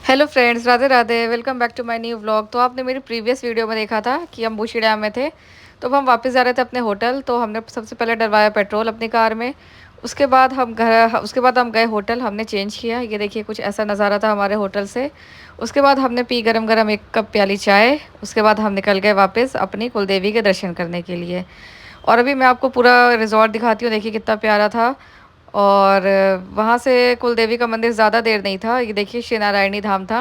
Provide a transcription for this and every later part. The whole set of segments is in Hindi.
Hello friends, Radhe Radhe. Welcome back to my new vlog. तो आपने मेरी प्रीवियस वीडियो में देखा था कि हम बुशी डैम में थे। तो अब हम वापस जा रहे थे अपने होटल। तो हमने सबसे पहले डलवाया पेट्रोल अपनी कार में। उसके बाद हम गए होटल, हमने चेंज किया। ये देखिए कुछ ऐसा नज़ारा था हमारे होटल से। उसके बाद हमने पी गरम गरम एक कप प्याली चाय। उसके बाद हम निकल गए वापस अपनी कुलदेवी के दर्शन करने के लिए। और अभी मैं आपको पूरा रिजॉर्ट दिखाती हूँ, देखिए कितना प्यारा था। और वहाँ से कुलदेवी का मंदिर ज़्यादा देर नहीं था। ये देखिए श्री नारायणी धाम था।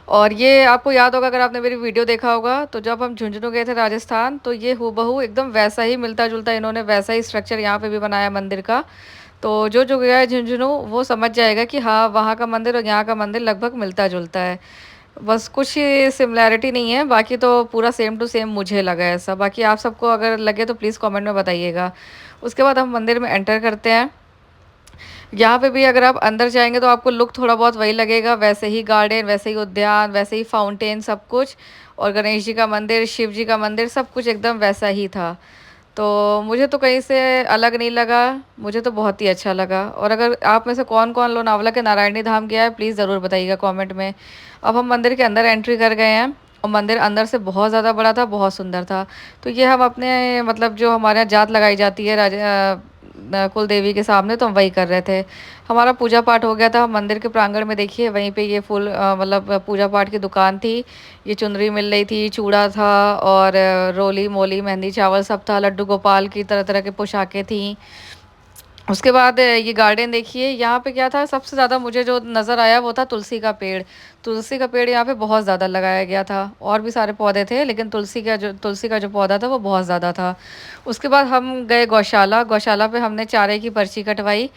और ये आपको याद होगा, अगर आपने मेरी वीडियो देखा होगा, तो जब हम झुंझुनू गए थे राजस्थान, तो ये हूबहू एकदम वैसा ही मिलता जुलता इन्होंने वैसा ही स्ट्रक्चर यहाँ पे भी बनाया मंदिर का। तो जो जो गया है झुंझुनू वो समझ जाएगा कि हाँ, वहाँ का मंदिर और यहाँ का मंदिर लगभग मिलता जुलता है। बस कुछ सिमिलैरिटी नहीं है, बाकी तो पूरा सेम टू सेम मुझे लगा ऐसा। बाकी आप सबको अगर लगे तो प्लीज़ कमेंट में बताइएगा। उसके बाद हम मंदिर में एंटर करते हैं। यहाँ पे भी अगर आप अंदर जाएंगे तो आपको लुक थोड़ा बहुत वही लगेगा, वैसे ही गार्डन, वैसे ही उद्यान, वैसे ही फाउंटेन, सब कुछ। और गणेश जी का मंदिर, शिव जी का मंदिर, सब कुछ एकदम वैसा ही था। तो मुझे तो कहीं से अलग नहीं लगा, मुझे तो बहुत ही अच्छा लगा। और अगर आप में से कौन कौन लोनावला के नारायणी धाम गया है, प्लीज़ ज़रूर बताइएगा कमेंट में। अब हम मंदिर के अंदर एंट्री कर गए हैं। और मंदिर अंदर से बहुत ज़्यादा बड़ा था, बहुत सुंदर था। तो ये हम अपने मतलब जो हमारे यहाँ जात लगाई जाती है कुल देवी के सामने, तो हम वही कर रहे थे। हमारा पूजा पाठ हो गया था। हम मंदिर के प्रांगण में देखिए वहीं पे ये फुल मतलब पूजा पाठ की दुकान थी। ये चुनरी मिल रही थी, चूड़ा था, और रोली मोली मेहंदी चावल सब था। लड्डू गोपाल की तरह तरह की पोशाकें थी। उसके बाद ये गार्डन देखिए, यहाँ पे क्या था, सबसे ज़्यादा मुझे जो नज़र आया वो था तुलसी का पेड़। तुलसी का पेड़ यहाँ पे बहुत ज़्यादा लगाया गया था। और भी सारे पौधे थे, लेकिन तुलसी का जो पौधा था वो बहुत ज़्यादा था। उसके बाद हम गए गौशाला। गौशाला पे हमने चारे की पर्ची कटवाई।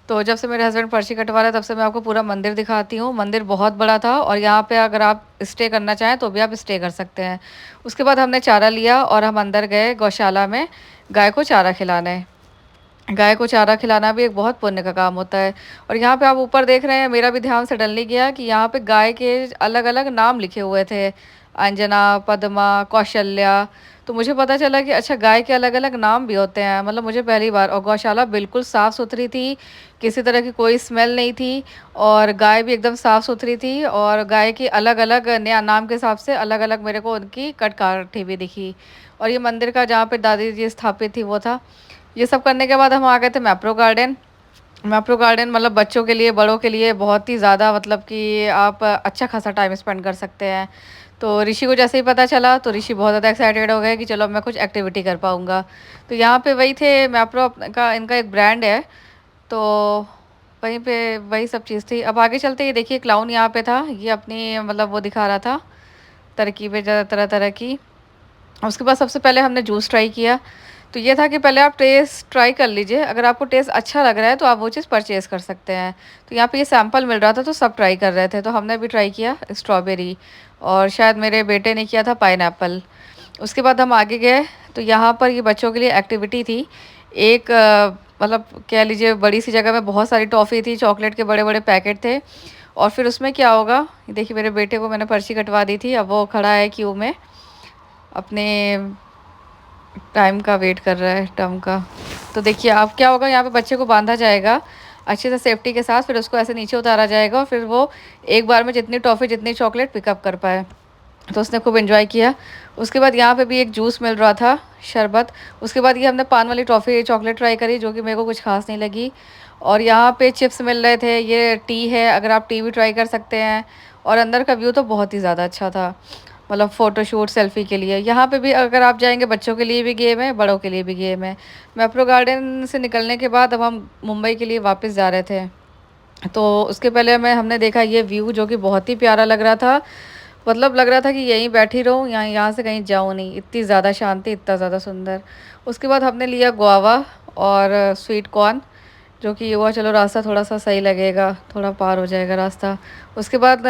तो जब से मेरे हस्बैंड पर्ची कटवा रहे, तब से मैं आपको पूरा मंदिर दिखाती हूँ। मंदिर बहुत बड़ा था, और यहाँ पे अगर आप स्टे करना चाहें तो भी आप स्टे कर सकते हैं। उसके बाद हमने चारा लिया और हम अंदर गए गौशाला में गाय को चारा खिलाने। गाय को चारा खिलाना भी एक बहुत पुण्य का काम होता है। और यहाँ पे आप ऊपर देख रहे हैं, मेरा भी ध्यान सडनली गया कि यहाँ पे गाय के अलग अलग नाम लिखे हुए थे। अंजना, पद्मा, कौशल्या। तो मुझे पता चला कि अच्छा, गाय के अलग अलग नाम भी होते हैं, मतलब मुझे पहली बार। और गौशाला बिल्कुल साफ़ सुथरी थी, किसी तरह की कोई स्मेल नहीं थी। और गाय भी एकदम साफ़ सुथरी थी। और गाय की अलग अलग नया नाम के हिसाब से अलग अलग मेरे को उनकी कट काठी भी दिखी। और ये मंदिर का जहाँ पे दादी जी स्थापित थी वो था। ये सब करने के बाद हम आ गए थे मैप्रो गार्डन। मैप्रो गार्डन मतलब बच्चों के लिए, बड़ों के लिए बहुत ही ज़्यादा, मतलब कि आप अच्छा खासा टाइम स्पेंड कर सकते हैं। तो ऋषि को जैसे ही पता चला, तो ऋषि बहुत ज़्यादा एक्साइटेड हो गए कि चलो अब मैं कुछ एक्टिविटी कर पाऊँगा। तो यहाँ पे वही थे, मैप्रो का इनका एक ब्रांड है। तो वहीं पे वही सब चीज़ थी। अब आगे चलते, ये देखिए क्लाउन यहाँ पे था। ये अपनी मतलब वो दिखा रहा था तरकीबें तरह तरह की। उसके बाद सबसे पहले हमने जूस ट्राई किया। तो ये था कि पहले आप टेस्ट ट्राई कर लीजिए, अगर आपको टेस्ट अच्छा लग रहा है तो आप वो चीज़ परचेज़ कर सकते हैं। तो यहाँ पे ये सैंपल मिल रहा था, तो सब ट्राई कर रहे थे, तो हमने भी ट्राई किया स्ट्रॉबेरी। और शायद मेरे बेटे ने किया था पाइनएप्पल। उसके बाद हम आगे गए। तो यहाँ पर ये बच्चों के लिए एक्टिविटी थी। एक मतलब कह लीजिए बड़ी सी जगह में बहुत सारी टॉफ़ी थी, चॉकलेट के बड़े बड़े पैकेट थे। और फिर उसमें क्या होगा, ये देखिए मेरे बेटे को मैंने पर्ची कटवा दी थी, अब वो खड़ा है क्यू में, अपने टाइम का वेट कर रहा है, टर्म का। तो देखिए अब क्या होगा, यहाँ पे बच्चे को बांधा जाएगा अच्छे से सेफ्टी के साथ, फिर उसको ऐसे नीचे उतारा जाएगा, और फिर वो एक बार में जितनी टॉफ़ी जितनी चॉकलेट पिकअप कर पाए। तो उसने खूब एंजॉय किया। उसके बाद यहाँ पे भी एक जूस मिल रहा था, शरबत। उसके बाद ये हमने पान वाली टॉफ़ी चॉकलेट ट्राई करी, जो कि मेरे को कुछ खास नहीं लगी। और यहाँ पे चिप्स मिल रहे थे। ये टी है, अगर आप टी भी ट्राई कर सकते हैं। और अंदर का व्यू तो बहुत ही ज़्यादा अच्छा था, मतलब फ़ोटोशूट सेल्फ़ी के लिए। यहाँ पे भी अगर आप जाएंगे, बच्चों के लिए भी गेम है, बड़ों के लिए भी गेम है। मैप्रो गार्डन से निकलने के बाद अब हम मुंबई के लिए वापस जा रहे थे। तो उसके पहले हमने देखा ये व्यू, जो कि बहुत ही प्यारा लग रहा था। मतलब लग रहा था कि यहीं बैठी रहूँ, यहाँ से कहीं जाऊँ नहीं, इतनी ज़्यादा शांति, इतना ज़्यादा सुंदर। उसके बाद हमने लिया गुआवा और स्वीट कॉर्न, जो कि हुआ चलो रास्ता थोड़ा सा सही लगेगा, थोड़ा पार हो जाएगा रास्ता। उसके बाद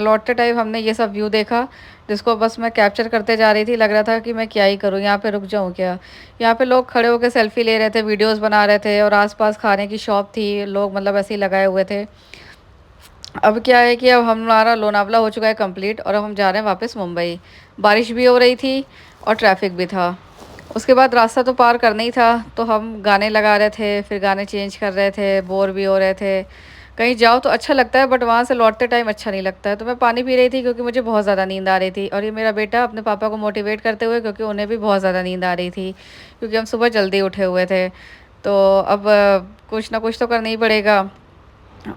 लौटते टाइम हमने ये सब व्यू देखा, जिसको बस मैं कैप्चर करते जा रही थी। लग रहा था कि मैं क्या ही करूँ, यहाँ पे रुक जाऊँ क्या। यहाँ पे लोग खड़े होकर सेल्फी ले रहे थे, वीडियोस बना रहे थे, और आसपास खाने की शॉप थी, लोग मतलब ऐसे ही लगाए हुए थे। अब क्या है कि अब हमारा लोनावला हो चुका है कंप्लीट, और अब हम जा रहे हैं वापस मुंबई। बारिश भी हो रही थी और ट्रैफिक भी था। उसके बाद रास्ता तो पार करना ही था, तो हम गाने लगा रहे थे, फिर गाने चेंज कर रहे थे, बोर भी हो रहे थे। कहीं जाओ तो अच्छा लगता है बट वहाँ से लौटते टाइम अच्छा नहीं लगता है। तो मैं पानी पी रही थी क्योंकि मुझे बहुत ज़्यादा नींद आ रही थी, और ये मेरा बेटा अपने पापा को मोटिवेट करते हुए, क्योंकि उन्हें भी बहुत ज़्यादा नींद आ रही थी क्योंकि हम सुबह जल्दी उठे हुए थे। तो अब कुछ ना कुछ तो करना ही पड़ेगा।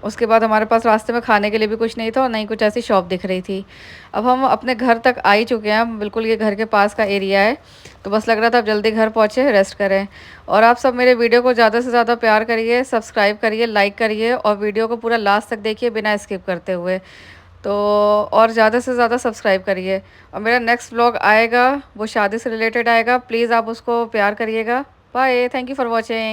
उसके बाद हमारे पास रास्ते में खाने के लिए भी कुछ नहीं था और नहीं कुछ ऐसी शॉप दिख रही थी। अब हम अपने घर तक आ ही चुके हैं, बिल्कुल ये घर के पास का एरिया है। तो बस लग रहा था अब जल्दी घर पहुँचे, रेस्ट करें। और आप सब मेरे वीडियो को ज़्यादा से ज़्यादा प्यार करिए, सब्सक्राइब करिए, लाइक करिए और वीडियो को पूरा लास्ट तक देखिए बिना स्किप करते हुए। तो और ज़्यादा से ज़्यादा सब्सक्राइब करिए। और मेरा नेक्स्ट व्लॉग आएगा, वो शादी से रिलेटेड आएगा, प्लीज़ आप उसको प्यार करिएगा। Bye, thank you for watching.